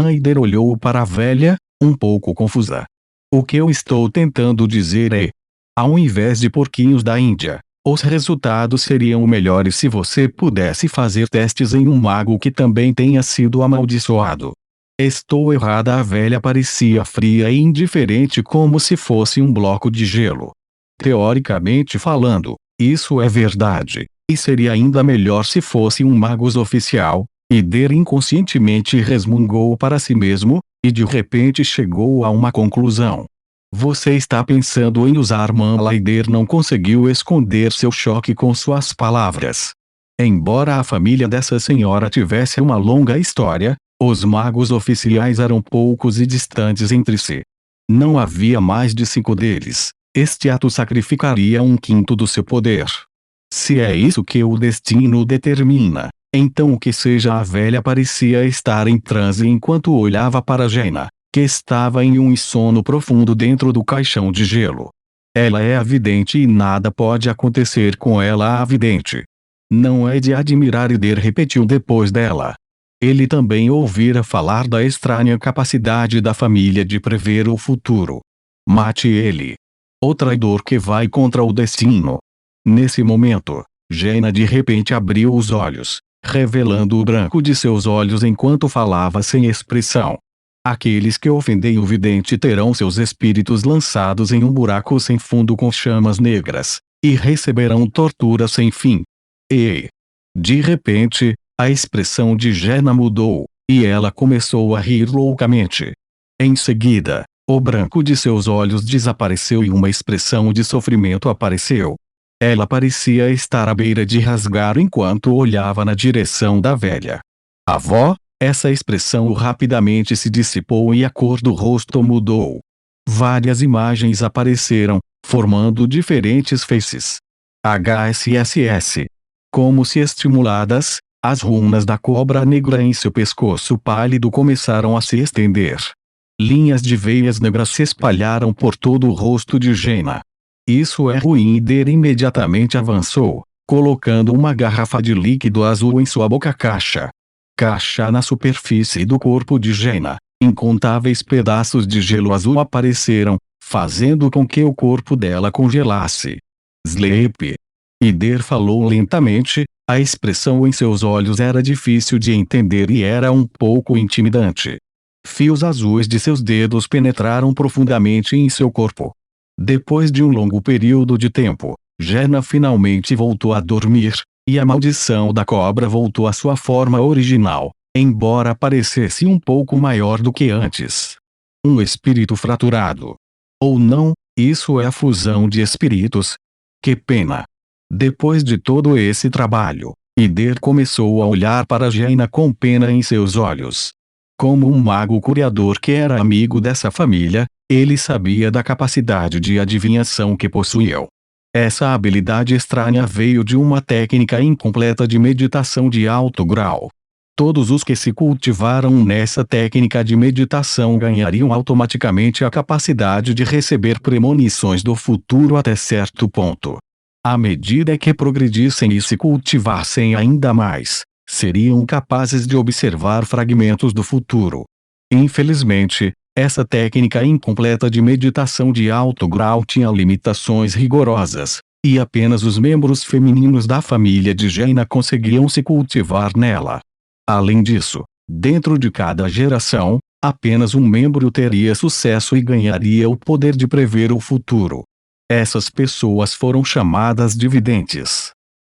Aider olhou para a velha, um pouco confusa. O que eu estou tentando dizer é: ao invés de porquinhos da Índia, os resultados seriam melhores se você pudesse fazer testes em um mago que também tenha sido amaldiçoado. Estou errada. A velha parecia fria e indiferente, como se fosse um bloco de gelo. Teoricamente falando, isso é verdade, e seria ainda melhor se fosse um magus oficial. Aider inconscientemente resmungou para si mesmo, e de repente chegou a uma conclusão. Você está pensando em usar Manla? Aider não conseguiu esconder seu choque com suas palavras. Embora a família dessa senhora tivesse uma longa história, os magos oficiais eram poucos e distantes entre si. Não havia mais de 5 deles. Este ato sacrificaria 1/5 do seu poder. Se é isso que o destino determina, então o que seja. A velha parecia estar em transe enquanto olhava para Jaina, que estava em um sono profundo dentro do caixão de gelo. Ela é a vidente e nada pode acontecer com ela. A vidente. Não é de admirar. Aider repetiu depois dela. Ele também ouvira falar da estranha capacidade da família de prever o futuro. Mate ele. O traidor que vai contra o destino. Nesse momento, Jaina de repente abriu os olhos, revelando o branco de seus olhos enquanto falava sem expressão. Aqueles que ofendem o vidente terão seus espíritos lançados em um buraco sem fundo com chamas negras, e receberão tortura sem fim. E, de repente, a expressão de Jaina mudou, e ela começou a rir loucamente. Em seguida, o branco de seus olhos desapareceu e uma expressão de sofrimento apareceu. Ela parecia estar à beira de rasgar enquanto olhava na direção da velha. Avó, essa expressão rapidamente se dissipou e a cor do rosto mudou. Várias imagens apareceram, formando diferentes faces. HSSS. Como se estimuladas, as runas da cobra negra em seu pescoço pálido começaram a se estender. Linhas de veias negras se espalharam por todo o rosto de Jaina. Isso é ruim. Aider imediatamente avançou, colocando uma garrafa de líquido azul em sua boca. Caixa na superfície do corpo de Jaina. Incontáveis pedaços de gelo azul apareceram, fazendo com que o corpo dela congelasse. Sleep. Aider falou lentamente, a expressão em seus olhos era difícil de entender e era um pouco intimidante. Fios azuis de seus dedos penetraram profundamente em seu corpo. Depois de um longo período de tempo, Jaina finalmente voltou a dormir, e a maldição da cobra voltou à sua forma original, embora parecesse um pouco maior do que antes. Um espírito fraturado. Ou não, isso é a fusão de espíritos. Que pena. Depois de todo esse trabalho, Aider começou a olhar para Jaina com pena em seus olhos. Como um mago curador que era amigo dessa família, ele sabia da capacidade de adivinhação que possuíam. Essa habilidade estranha veio de uma técnica incompleta de meditação de alto grau. Todos os que se cultivaram nessa técnica de meditação ganhariam automaticamente a capacidade de receber premonições do futuro até certo ponto. À medida que progredissem e se cultivassem ainda mais, seriam capazes de observar fragmentos do futuro. Infelizmente, essa técnica incompleta de meditação de alto grau tinha limitações rigorosas, e apenas os membros femininos da família de Jaina conseguiam se cultivar nela. Além disso, dentro de cada geração, apenas um membro teria sucesso e ganharia o poder de prever o futuro. Essas pessoas foram chamadas de videntes.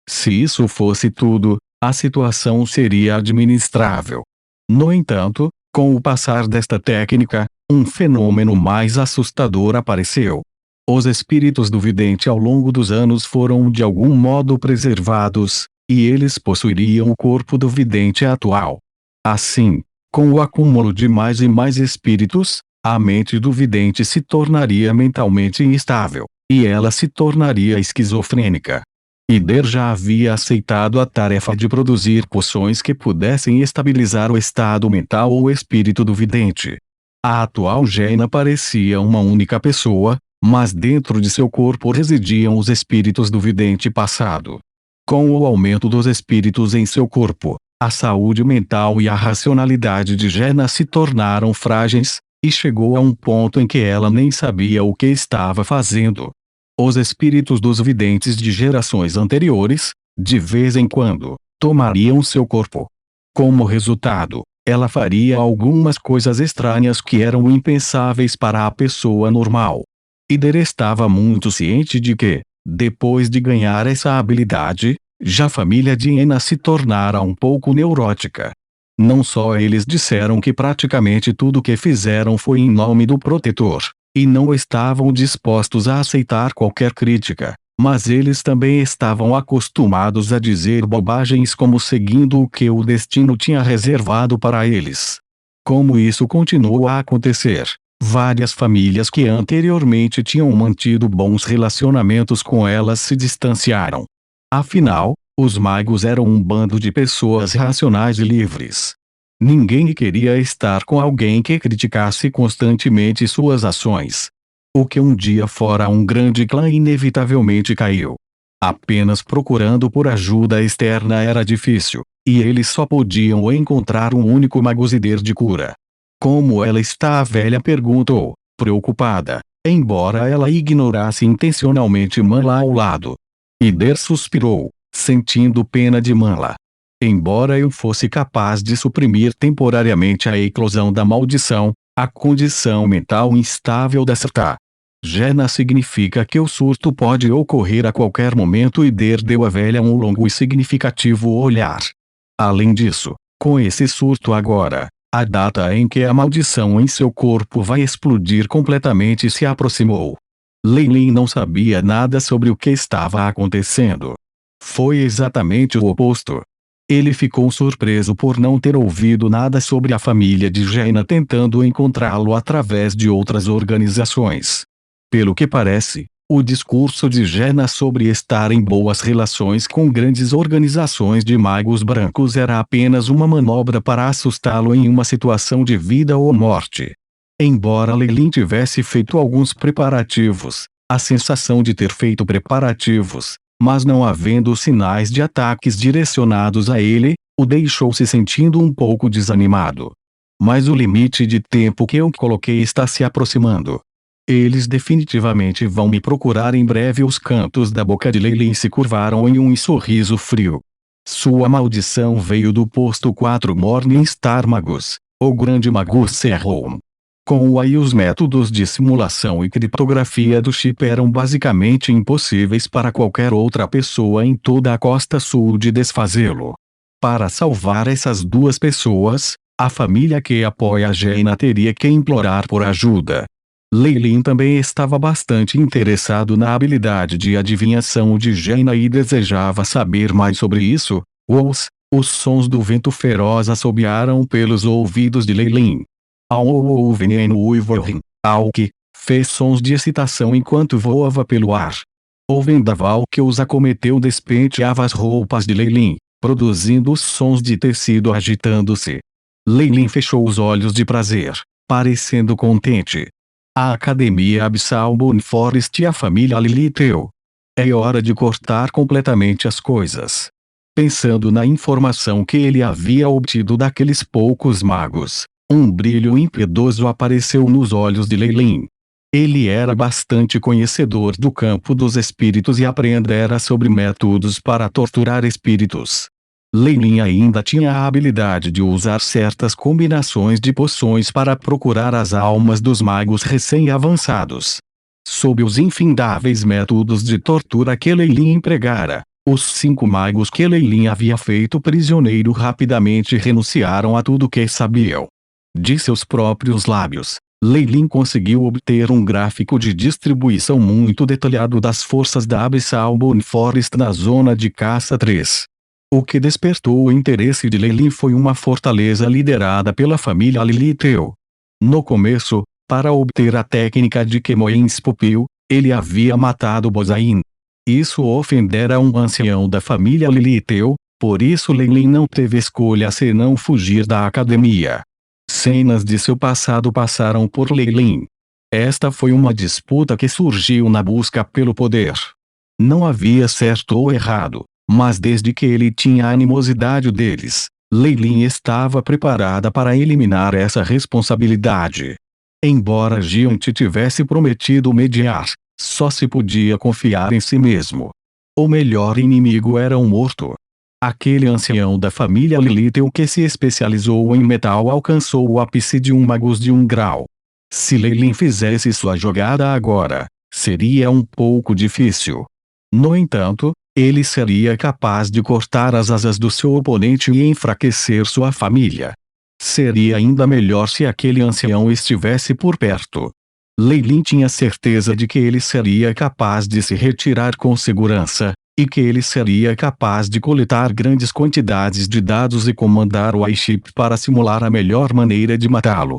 Se isso fosse tudo, a situação seria administrável. No entanto, com o passar desta técnica, um fenômeno mais assustador apareceu. Os espíritos do vidente ao longo dos anos foram de algum modo preservados, e eles possuiriam o corpo do vidente atual. Assim, com o acúmulo de mais e mais espíritos, a mente do vidente se tornaria mentalmente instável, e ela se tornaria esquizofrênica. Aider já havia aceitado a tarefa de produzir poções que pudessem estabilizar o estado mental ou espírito do vidente. A atual Jaina parecia uma única pessoa, mas dentro de seu corpo residiam os espíritos do vidente passado. Com o aumento dos espíritos em seu corpo, A saúde mental e a racionalidade de Jenna se tornaram frágeis, e chegou a um ponto em que ela nem sabia o que estava fazendo. Os espíritos dos videntes de gerações anteriores, de vez em quando, tomariam seu corpo. Como resultado, ela faria algumas coisas estranhas que eram impensáveis para a pessoa normal. Ider estava muito ciente de que, depois de ganhar essa habilidade, já a família de Ena se tornara um pouco neurótica. Não só eles disseram que praticamente tudo que fizeram foi em nome do protetor, e não estavam dispostos a aceitar qualquer crítica, mas eles também estavam acostumados a dizer bobagens como seguindo o que o destino tinha reservado para eles. Como isso continuou a acontecer, várias famílias que anteriormente tinham mantido bons relacionamentos com elas se distanciaram. Afinal, os magos eram um bando de pessoas racionais e livres. Ninguém queria estar com alguém que criticasse constantemente suas ações. O que um dia fora um grande clã inevitavelmente caiu. Apenas procurando por ajuda externa era difícil, e eles só podiam encontrar um único mago-líder de cura. Como ela está? A velha perguntou, preocupada, embora ela ignorasse intencionalmente Manla ao lado. Ider suspirou, sentindo pena de Manla. Embora eu fosse capaz de suprimir temporariamente a eclosão da maldição, a condição mental instável dessa Jenna significa que o surto pode ocorrer a qualquer momento. Ider deu à velha um longo e significativo olhar. Além disso, com esse surto agora, a data em que a maldição em seu corpo vai explodir completamente se aproximou. Leilin não sabia nada sobre o que estava acontecendo. Foi exatamente o oposto. Ele ficou surpreso por não ter ouvido nada sobre a família de Jenna tentando encontrá-lo através de outras organizações. Pelo que parece, o discurso de Jenna sobre estar em boas relações com grandes organizações de magos brancos era apenas uma manobra para assustá-lo em uma situação de vida ou morte. Embora Leilin tivesse feito alguns preparativos, a sensação de ter feito preparativos, mas não havendo sinais de ataques direcionados a ele, o deixou se sentindo um pouco desanimado. Mas o limite de tempo que eu coloquei está se aproximando. Eles definitivamente vão me procurar em breve. Os cantos da boca de Leilin se curvaram em um sorriso frio. Sua maldição veio do posto 4 Morningstar Magus, o grande mago Serron. Com o AI, os métodos de simulação e criptografia do chip eram basicamente impossíveis para qualquer outra pessoa em toda a costa sul de desfazê-lo. Para salvar essas duas pessoas, a família que apoia a Jenna teria que implorar por ajuda. Leilin também estava bastante interessado na habilidade de adivinhação de Jenna e desejava saber mais sobre isso. Os sons do vento feroz assobiaram pelos ouvidos de Leilin. O veneno uivorim, que fez sons de excitação enquanto voava pelo ar. O vendaval que os acometeu despenteava as roupas de Leilin, produzindo os sons de tecido agitando-se. Leilin fechou os olhos de prazer, parecendo contente. A Academia Abissal Moonforest e a família Lilitheu. É hora de cortar completamente as coisas. Pensando na informação que ele havia obtido daqueles poucos magos, um brilho impiedoso apareceu nos olhos de Leilin. Ele era bastante conhecedor do campo dos espíritos e aprendera sobre métodos para torturar espíritos. Leilin ainda tinha a habilidade de usar certas combinações de poções para procurar as almas dos magos recém-avançados. Sob os infindáveis métodos de tortura que Leilin empregara, os 5 magos que Leilin havia feito prisioneiro rapidamente renunciaram a tudo que sabiam. De seus próprios lábios, Leilin conseguiu obter um gráfico de distribuição muito detalhado das forças da Abyssal Moonforest na zona de caça 3. O que despertou o interesse de Leilin foi uma fortaleza liderada pela família Lilitheu. No começo, para obter a técnica de Kemoins Pupil, ele havia matado Bozain. Isso ofendera um ancião da família Lilitheu, por isso Leilin não teve escolha senão fugir da academia. Cenas de seu passado passaram por Leilin. Esta foi uma disputa que surgiu na busca pelo poder. Não havia certo ou errado, mas desde que ele tinha a animosidade deles, Leilin estava preparada para eliminar essa responsabilidade. Embora Giant tivesse prometido mediar, só se podia confiar em si mesmo. O melhor inimigo era um morto. Aquele ancião da família Lilithel que se especializou em metal alcançou o ápice de um magus de 1 grau. Se Leilin fizesse sua jogada agora, seria um pouco difícil. No entanto, ele seria capaz de cortar as asas do seu oponente e enfraquecer sua família. Seria ainda melhor se aquele ancião estivesse por perto. Leilin tinha certeza de que ele seria capaz de se retirar com segurança, e que ele seria capaz de coletar grandes quantidades de dados e comandar o iShip para simular a melhor maneira de matá-lo.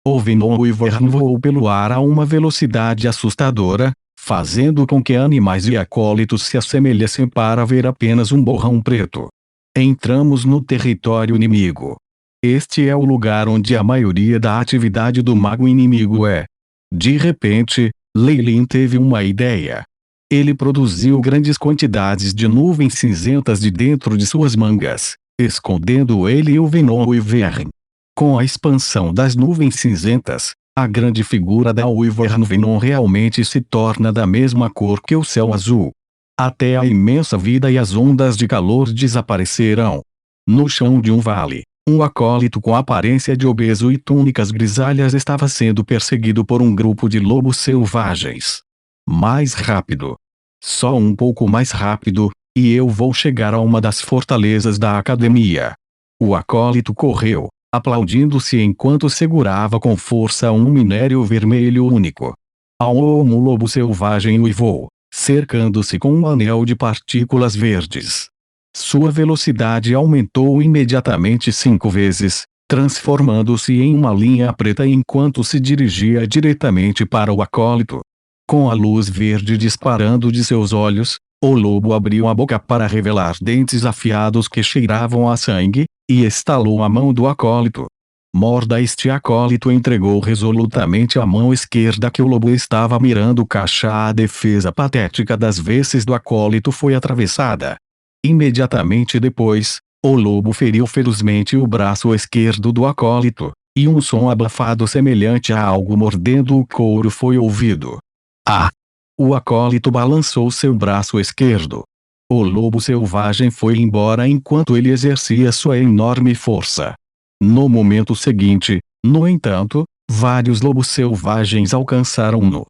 O Venom Wyvern voou pelo ar a uma velocidade assustadora, fazendo com que animais e acólitos se assemelhassem para ver apenas um borrão preto. Entramos no território inimigo. Este é o lugar onde a maioria da atividade do mago inimigo é. De repente, Leilin teve uma ideia. Ele produziu grandes quantidades de nuvens cinzentas de dentro de suas mangas, escondendo ele e o Venom Wyvern. Com a expansão das nuvens cinzentas, a grande figura da Wyvern Venom realmente se torna da mesma cor que o céu azul. Até a imensa vida e as ondas de calor desaparecerão. No chão de um vale, um acólito com aparência de obeso e túnicas grisalhas estava sendo perseguido por um grupo de lobos selvagens. Mais rápido. Só um pouco mais rápido, e eu vou chegar a uma das fortalezas da academia. O acólito correu, aplaudindo-se enquanto segurava com força um minério vermelho único. Um lobo selvagem uivou, cercando-se com um anel de partículas verdes. Sua velocidade aumentou imediatamente 5 vezes, transformando-se em uma linha preta enquanto se dirigia diretamente para o acólito. Com a luz verde disparando de seus olhos, o lobo abriu a boca para revelar dentes afiados que cheiravam a sangue, e estalou a mão do acólito. Morda! Este acólito entregou resolutamente a mão esquerda que o lobo estava mirando. A defesa patética das vestes do acólito foi atravessada. Imediatamente depois, o lobo feriu ferozmente o braço esquerdo do acólito, e um som abafado semelhante a algo mordendo o couro foi ouvido. Ah! O acólito balançou seu braço esquerdo. O lobo selvagem foi embora enquanto ele exercia sua enorme força. No momento seguinte, no entanto, vários lobos selvagens alcançaram-no.